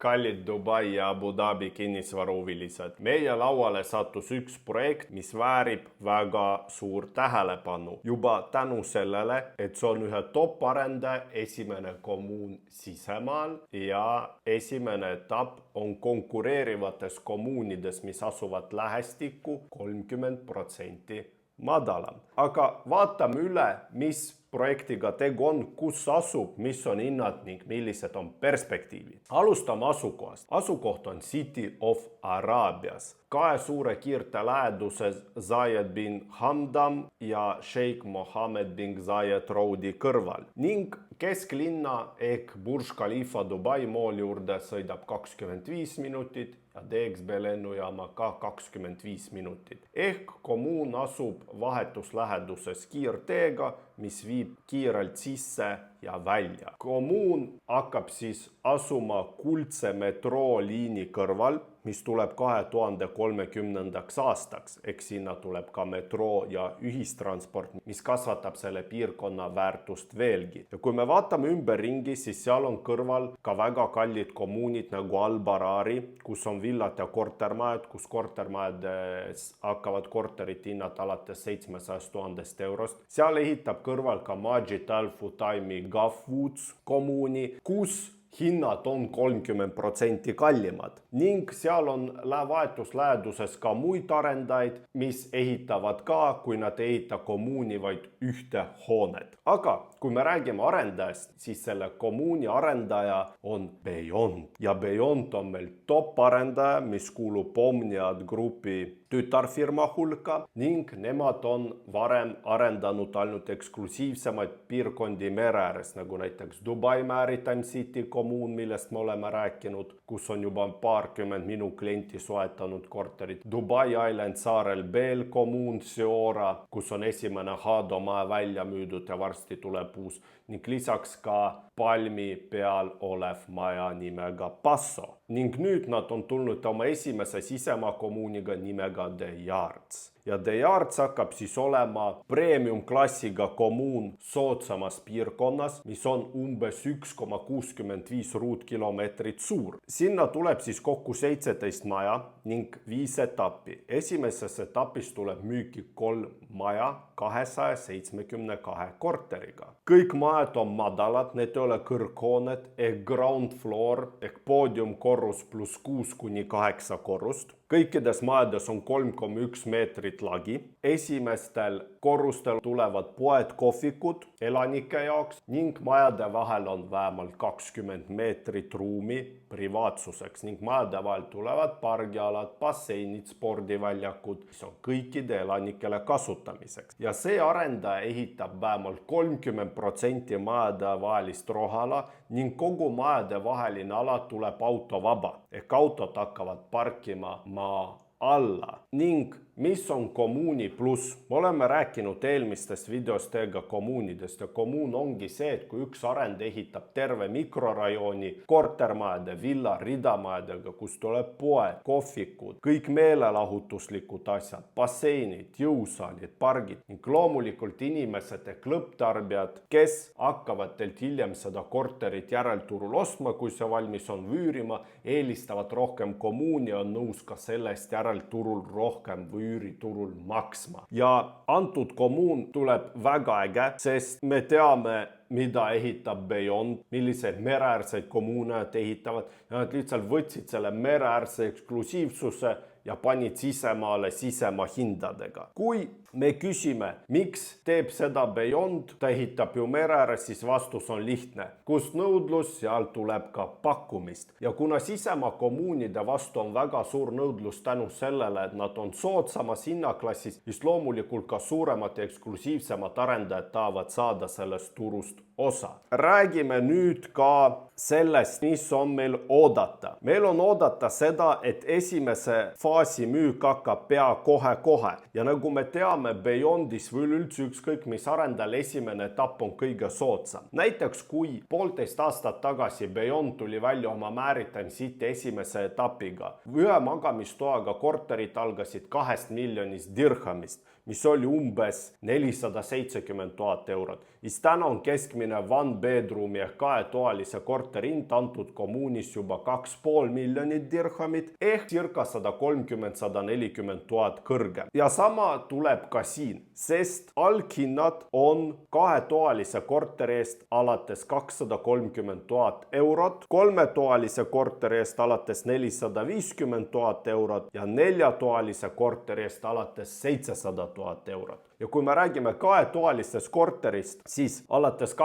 Kallid Dubai ja Abu Dhabi kinnisvarahuvilised. Meie lauale sattus üks projekt, mis väärib väga suurt tähelepanu. Juba tänu sellele, et see on ühe top arendaja esimene kommuun sisemaal ja esimene etapp on konkureerivates kommuunides, mis asuvad lähestikku 30% madalam. Aga vaatame üle, mis projektiga tegu on, kus asub, mis on hinnad ning millised on perspektiivid. Alustame asukohast. Asukoht on City of Arabias. Kahe suure kiirte läheduses Zayed bin Hamdan ja Sheikh Mohammed bin Zayed Roadi kõrval ning kesklinna ehk Burj Khalifa Dubai mool juurde sõidab 25 minutit ja DXB lennujaama ka 25 minutit. Ehk kommuun asub vahetus läheduses kiirteega, mis viib kiirelt sisse ja välja. Kommuun hakkab siis asuma kuldse metrooliini kõrval, mis tuleb 2030. aastaks, ehk sinna tuleb ka metroo ja ühistransport, mis kasvatab selle piirkonna väärtust veelgi. Ja kui me vaatame ümberringi, siis seal on kõrval ka väga kallid kommuunid nagu Al-Barari, kus on villad ja kortermajad, kus kortermajades hakkavad korterit hinnad alates 700 000 eurost. Seal ehitab kõrval ka Majid Al-Futtaimi Gulf Woods kommuuni, kus hinnad on 30% kallimad ning seal on vahetusläheduses ka muid arendajaid, mis ehitavad ka, kui nad ei ehita kommuuni vaid ühte hoonet. Aga kui me räägime arendajast, siis selle kommuuni arendaja on Beyond ja Beyond on meil top arendaja, mis kuulub Omniad Grupi tütarfirma hulka ning nemad on varem arendanud ainult eksklusiivsemaid piirkondi mere ääres, nagu näiteks Dubai Maritime City kommuun, millest me oleme rääkinud, kus on juba paarkümmend minu klienti soetanud korterit. Dubai Island saarel Bel kommuun Seora, kus on esimene Hado maja välja müüdud ja varsti tuleb uus ning lisaks ka Palmi peal olev maja nimega Passo. Ning nüüd nad on tulnud oma esimese sisemaa kommuuniga nimega The Yards. Ja The Yards hakkab siis olema premium klassiga kommuun soodsamas piirkonnas, mis on umbes 1,65 ruutkilomeetrit suur. Sinna tuleb siis kokku 17 maja ning 5 etappi. Esimeses etapis tuleb müüki 3 maja 272 korteriga. Kõik majad on madalad, need ei ole kõrghooned ehk ground floor ehk poodiumkorrus pluss 6-8 korrust. Kõikides majades on 3,1 meetrit lagi. Esimestel korrustel tulevad poed, kohvikud elanike jaoks ning majade vahel on vähemalt 20 meetrit ruumi privaatsuseks ning majade vahel tulevad pargialad, basseinid, spordiväljakud, mis on kõikide elanikele kasutamiseks. Ja see arendaja ehitab vähemalt 30% majade vahelist rohala ning kogu majade vaheline ala tuleb autovaba ehk autod hakkavad parkima maa alla. Ning mis on kommuuni pluss? Me oleme rääkinud eelmistes videos teiega kommuunidest ja kommuun ongi see, et kui üks arendaja ehitab terve mikrorajooni kortermajade, villa, ridamajadega, kus tuleb poed, kohvikud, kõik meelelahutuslikud asjad, basseinid, jõusaalid, pargid ning loomulikult inimesed ehk lõpptarbijad, kes hakkavad teilt hiljem seda korterit järelturul ostma, kui see valmis on üürima, eelistavad rohkem kommuuni ja on nõus ka sellest järelturul rohkem üüriturul maksma. Ja antud kommuun tuleb väga äge, sest me teame, mida ehitab Beyond, milliseid mereäärseid kommuune nad ehitavad ja nad lihtsalt võtsid selle mereäärse eksklusiivsuse ja panid sisemaale sisemaa hindadega. Kui me küsime, miks teeb seda Beyond, ta ehitab ju mere ääres, siis vastus on lihtne. Kust nõudlus, seal tuleb ka pakkumist. Ja kuna sisemaa kommuunide vastu on väga suur nõudlus tänu sellele, et nad on soodsamas hinnaklassis, siis loomulikult ka suuremad ja eksklusiivsemad arendajad tahavad saada sellest turust osa. Räägime nüüd ka sellest, mis on meil oodata. Meil on oodata seda, et esimese faasi müük hakkab pea kohe-kohe. Ja nagu me teame, Beyondis või üldse ükskõik mis arendajal esimene etapp on kõige soodsam. Näiteks kui 1,5 aastat tagasi Beyond tuli välja oma Maritime City esimese etapiga, ühe magamistoaga korterid algasid 2 miljonist dirhamist, mis oli umbes 470 000 eurot. Täna on keskmine one bedroomi ehk 2-toalise korteri korteri hind antud kommuunis juba 2,5 miljonit dirhamit ehk circa 130-140 000 kõrgem. Ja sama tuleb ka siin, sest alghinnad on kahetoalise korteri eest alates 230 000 eurot, kolmetoalise korteri eest alates 450 000 eurot ja neljatoalise korteri eest alates 700 000 eurot. Ja kui me räägime kahetoalisest korterist, siis alates 230-250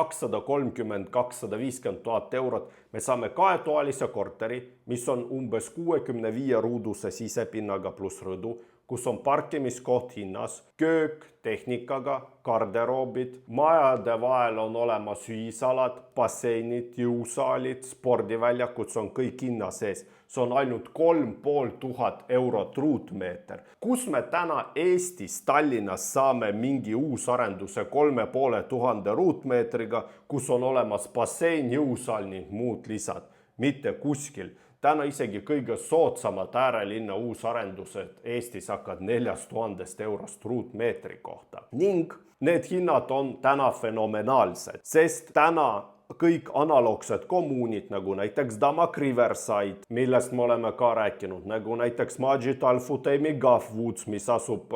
000 eurot me saame kahetoalise korteri, mis on umbes 65 ruuduse sisepinnaga pluss rõdu, kus on parkimiskoht hinnas, köök tehnikaga, garderoobid, majade vahel on olemas ühisalad, basseinid, jõusaalid, spordiväljakud, see on kõik hinna sees. See on ainult 3500 eurot ruutmeeter. Kus me täna Eestis, Tallinnas saame mingi uusarenduse 3500 ruutmeetriga, kus on olemas bassein, jõusaal ning muud lisad? Mitte kuskil. Täna isegi kõige soodsamad äärelinna uusarendused Eestis hakkavad 4000 eurost ruutmeetri kohta. Ning need hinnad on täna fenomenaalsed, sest täna kõik analoogsed kommuunid, nagu näiteks Damak Riverside, millest me oleme ka rääkinud, nagu näiteks Majid Al Futtaimi Gulf Woods, mis asub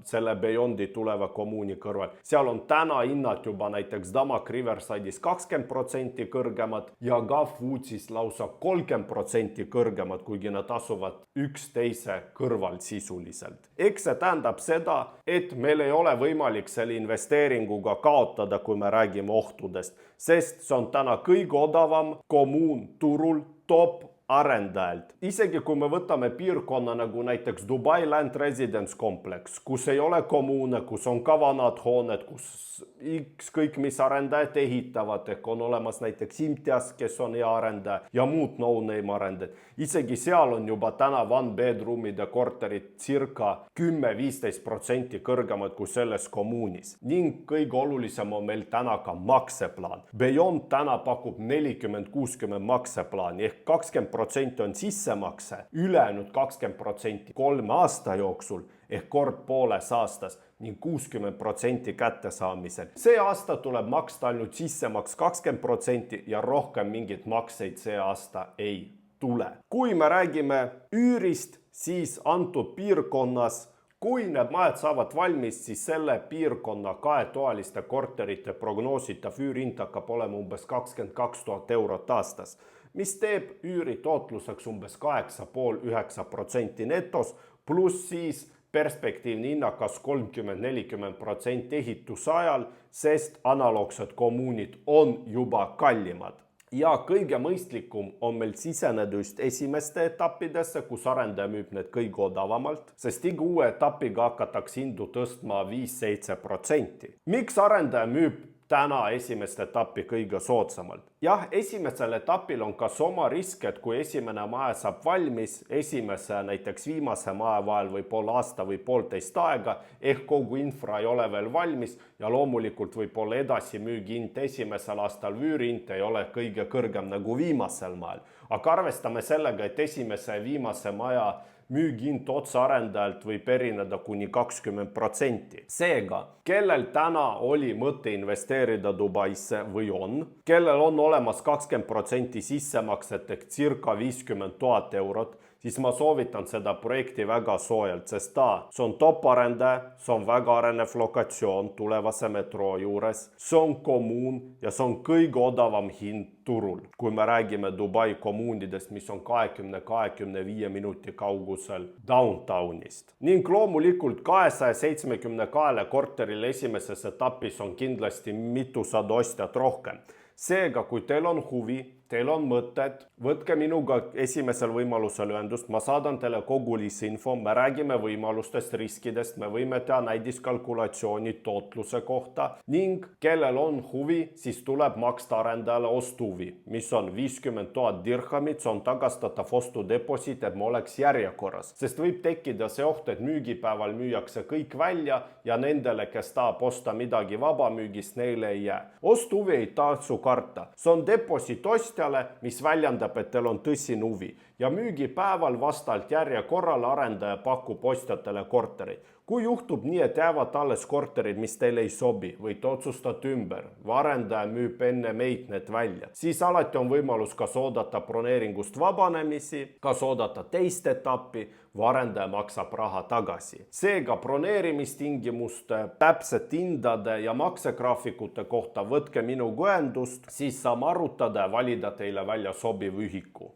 selle Beyondi tuleva kommuuni kõrval. Seal on täna hinnad juba näiteks Damak Riverside'is 20% kõrgemad ja Gulf Woodsis lausa 30% kõrgemad, kuigi nad asuvad üksteise kõrval sisuliselt. Eks see tähendab seda, et meil ei ole võimalik selle investeeringuga kaotada, kui me räägime ohtudest, sest see on täna kõige odavam kommuun turul top arendajalt. Isegi kui me võtame piirkonna nagu näiteks Dubai Land Residence Complex, kus ei ole kommuune, kus on ka vanad hooned, kus ükskõik mis arendajad ehitavad, ehk on olemas näiteks Imtiaz, kes on hea arendaja ja muud no-name arendajad. Isegi seal on juba täna one bedroomide korterid circa 10-15% kõrgemad kui selles kommuunis. Ning kõige olulisem on meil täna ka makseplaan. Beyond täna pakub 40-60 makseplaani ehk 20% on sissemakse, ülejäänud 20% 3 aasta jooksul ehk kord pooles aastas ning 60% kättesaamisel. See aasta tuleb maksta ainult sissemaks 20% ja rohkem mingit makseid see aasta ei tule. Kui me räägime üürist, siis antud piirkonnas, kui need majad saavad valmis, siis selle piirkonna kahetoaliste korterite prognoositav üürihind hakkab olema umbes 22 000 eurot aastas, mis teeb üüri tootluseks umbes 8,5-9% netos, pluss siis perspektiivne hinnakas 30-40% ehituse ajal, sest analoogsed kommuunid on juba kallimad. Ja kõige mõistlikum on meil siseneda just esimeste etappidesse, kus arendaja müüb need kõige odavamalt, sest iga uue etapiga hakatakse hindu tõstma 5-7%. Miks arendaja müüb täna esimest etappi kõige soodsamalt? Jah, esimesel etapil on kas oma risk, et kui esimene maja saab valmis, esimese näiteks viimase maja vahel või pool aasta või poolteist aega, ehk kogu infra ei ole veel valmis ja loomulikult võib-olla edasi müügihind esimesel aastal vüürihind ei ole kõige kõrgem nagu viimasel majal. Aga arvestame sellega, et esimese ja viimase maja müügihind otsa arendajalt võib erineda kuni 20%. Seega, kellel täna oli mõte investeerida Dubaisse või on, kellel on olemas 20% sissemakset ehk circa 50 000 eurot, siis ma soovitan seda projekti väga soojalt, sest see on top arendaja, see on väga arenev lokatsioon tulevase metroo juures, see on kommuun ja see on kõige odavam hind turul, kui me räägime Dubai kommuunidest, mis on 20-25 minuti kaugusel downtownist. Ning loomulikult 272 korteril esimeses etapis on kindlasti mitusada ostjat rohkem. Seega, kui teil on huvi, teil on mõtted, võtke minuga esimesel võimalusel ühendust, ma saadan teile kogu lisinfo, me räägime võimalustest, riskidest, me võime teha näidiskalkulatsiooni tootluse kohta ning kellel on huvi, siis tuleb maksta arendajale ostuhuvi, mis on 50 000 dirhamit, see on tagastatav ostudeposiit, et ma oleks järjekorras, sest võib tekkida see oht, et müügipäeval müüakse kõik välja ja nendele, kes tahab osta midagi vabamüügist, neile ei jää. Ostuhuvi ei tasu karta, see on deposiit ostja ostjale, mis väljendab, et teil on tõsine huvi ja müügipäeval vastavalt järjekorrale arendaja pakub ostjatele kortereid. Kui juhtub nii, et jäävad alles korterid, mis teile ei sobi, võite otsustada ümber, arendaja müüb enne meid need välja, siis alati on võimalus kas oodata broneeringust vabanemisi, kas oodata teist etappi, või arendaja maksab raha tagasi. Seega broneerimistingimuste, täpsete hindade ja maksegraafikute kohta võtke minuga ühendust, siis saame arutada ja valida teile välja sobiv ühiku.